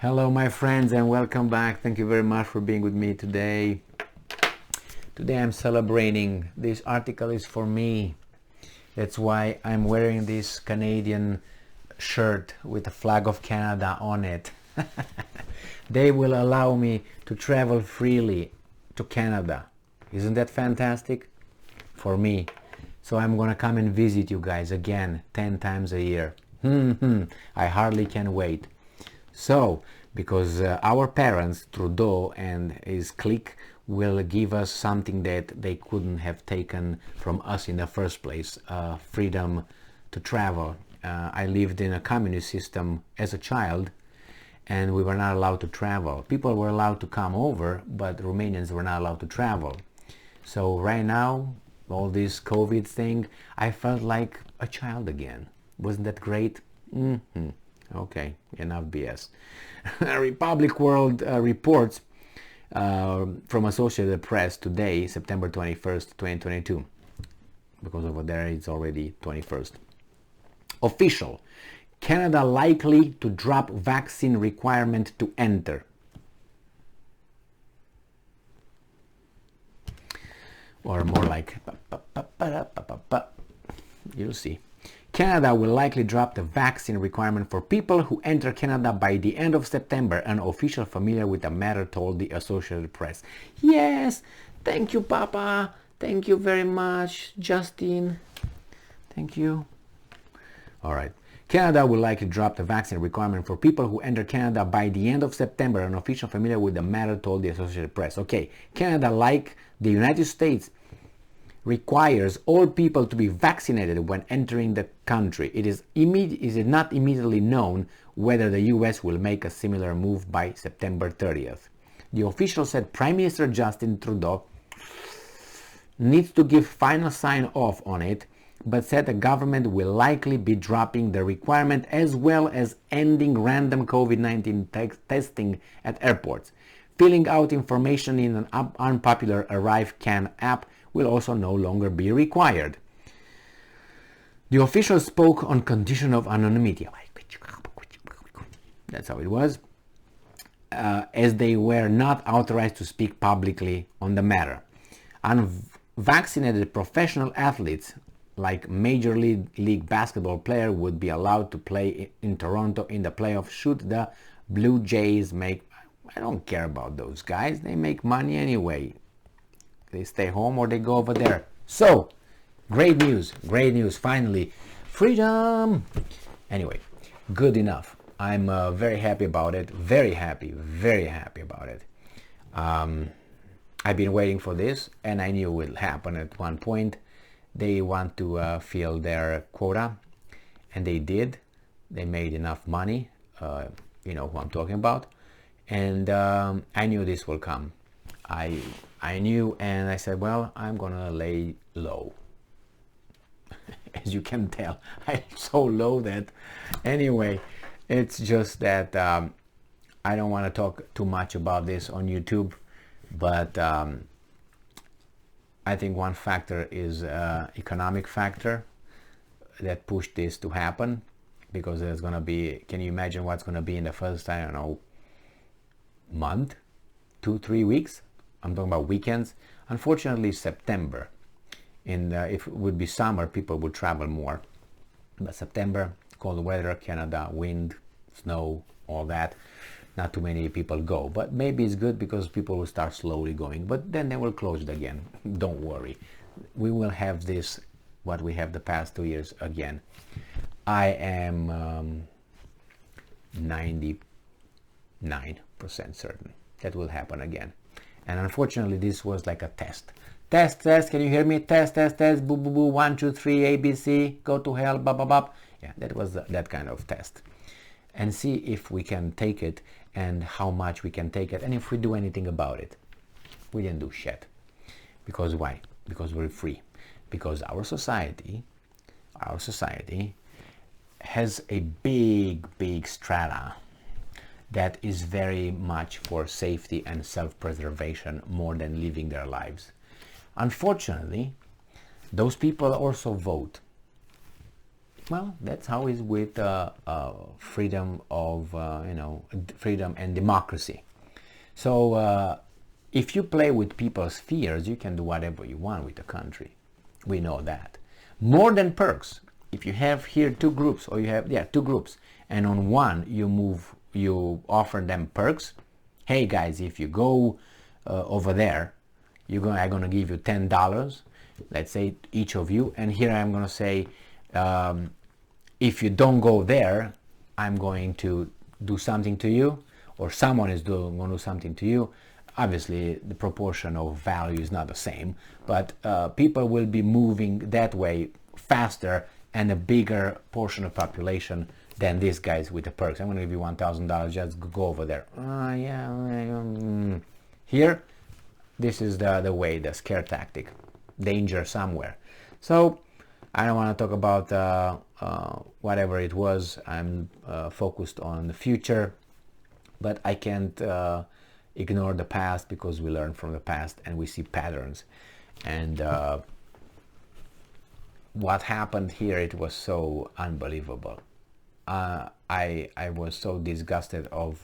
Hello my friends and welcome back. Thank you very much for being with me today. Today I'm celebrating. This article is for me. That's why I'm wearing this Canadian shirt with the flag of Canada on it. They will allow me to travel freely to Canada. Isn't that fantastic? For me. So I'm gonna come and visit you guys again 10 times a year. I hardly can wait. So, because our parents, Trudeau and his clique, will give us something that they couldn't have taken from us in the first place, freedom to travel. I lived in a communist system as a child, and we were not allowed to travel. People were allowed to come over, but Romanians were not allowed to travel. So right now, all this COVID thing, I felt like a child again. Wasn't that great? Okay, enough BS. Republic World reports from Associated Press today, September 21st, 2022. Because over there it's already 21st. Official. Canada likely to drop vaccine requirement to enter. Or more like, you'll see. Canada will likely drop the vaccine requirement for people who enter Canada by the end of September, an official familiar with the matter told the Associated Press. Yes, thank you, Papa. Thank you very much, Justin. Thank you. All right. Canada will likely drop the vaccine requirement for people who enter Canada by the end of September, an official familiar with the matter told the Associated Press. Okay, Canada, like the United States, requires all people to be vaccinated when entering the country. It is not immediately known whether the US will make a similar move by September 30th. The official said Prime Minister Justin Trudeau needs to give final sign-off on it, but said the government will likely be dropping the requirement as well as ending random COVID-19 testing at airports. Filling out information in an unpopular ArriveCan app will also no longer be required. The official spoke on condition of anonymity. That's how it was. As they were not authorized to speak publicly on the matter. Unvaccinated professional athletes like Major League Basketball player would be allowed to play in Toronto in the playoffs should the Blue Jays make... I don't care about those guys. They make money anyway. They stay home or they go over there. So, great news, finally. Freedom! Anyway, good enough. I'm very happy about it. Very happy about it. I've been waiting for this and I knew it would happen at one point. They want to fill their quota, and they did. They made enough money, you know who I'm talking about. And I knew this will come. I knew, and I said, well, I'm gonna lay low. As you can tell, I'm so low that anyway, it's just that I don't want to talk too much about this on YouTube, but I think one factor is economic factor that pushed this to happen, because there's gonna be, can you imagine what's gonna be in the first, I don't know, month, 2-3 weeks? I'm talking about weekends. Unfortunately, September. If it would be summer, people would travel more. But September, cold weather, Canada, wind, snow, all that. Not too many people go. But maybe it's good because people will start slowly going. But then they will close it again. Don't worry. We will have this, what we have the past 2 years again. I am 99% certain that will happen again. And unfortunately, this was like a test. Test, can you hear me? Test, boo, boo, boo, 1, 2, 3, ABC, go to hell, blah, blah, blah. Yeah, that was that kind of test. And see if we can take it and how much we can take it and if we do anything about it. We didn't do shit. Because why? Because we're free. Because our society has a big strata that is very much for safety and self-preservation more than living their lives. Unfortunately, those people also vote. well, that's how it's with freedom of, freedom and democracy. So if you play with people's fears, you can do whatever you want with the country. We know that. More than perks. If you have here two groups, or you have, two groups, and on one you offer them perks. Hey guys, if you go over there, I'm gonna give you $10, let's say, each of you, and here I'm gonna say, if you don't go there, I'm going to do something to you, or someone is going to do something to you. Obviously, the proportion of value is not the same, but people will be moving that way faster, and a bigger portion of population than these guys with the perks. I'm going to give you $1,000, just go over there. Here, this is the way, the scare tactic. Danger somewhere. So I don't want to talk about whatever it was. I'm focused on the future, but I can't ignore the past, because we learn from the past and we see patterns. And what happened here, it was so unbelievable. I was so disgusted of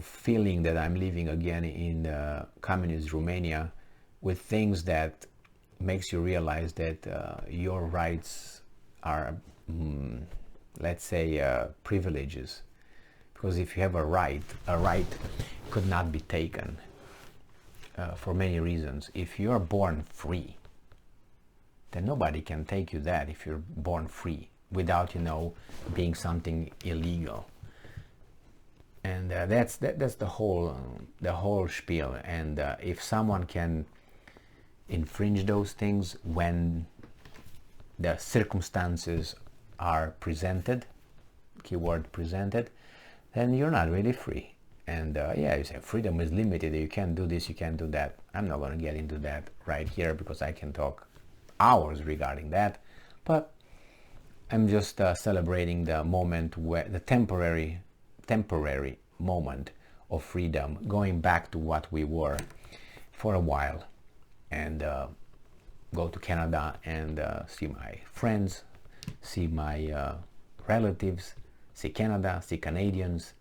feeling that I'm living again in communist Romania, with things that makes you realize that your rights are, let's say, privileges. Because if you have a right could not be taken for many reasons. If you are born free, then nobody can take you that, if you're born free, without, being something illegal. And that's the whole spiel. And if someone can infringe those things when the circumstances are presented, keyword presented, then you're not really free. And you say freedom is limited, you can't do this, you can't do that. I'm not going to get into that right here, because I can talk hours regarding that, but I'm just celebrating the moment, where the temporary moment of freedom, going back to what we were for a while, and go to Canada and see my friends, see my relatives, see Canada, see Canadians,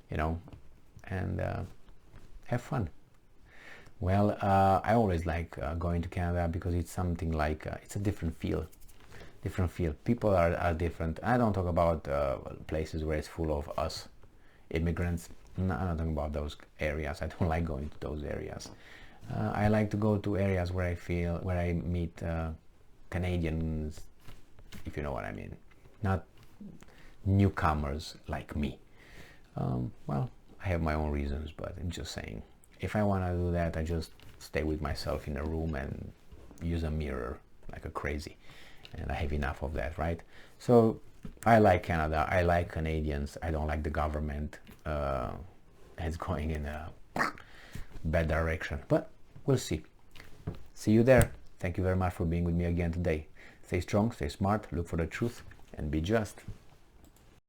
and have fun. Well, I always like going to Canada, because it's something like, it's a different feel. People are different. I don't talk about places where it's full of us, immigrants. I'm not talking about those areas. I don't like going to those areas. I like to go to areas where I meet Canadians, if you know what I mean. Not newcomers like me. Well, I have my own reasons, but I'm just saying, if I want to do that, I just stay with myself in a room and use a mirror like a crazy, and I have enough of that, right? So I like Canada, I like Canadians. I don't like the government. It's going in a bad direction, but we'll see. See you there. Thank you very much for being with me again today. Stay strong, stay smart, look for the truth, and be just.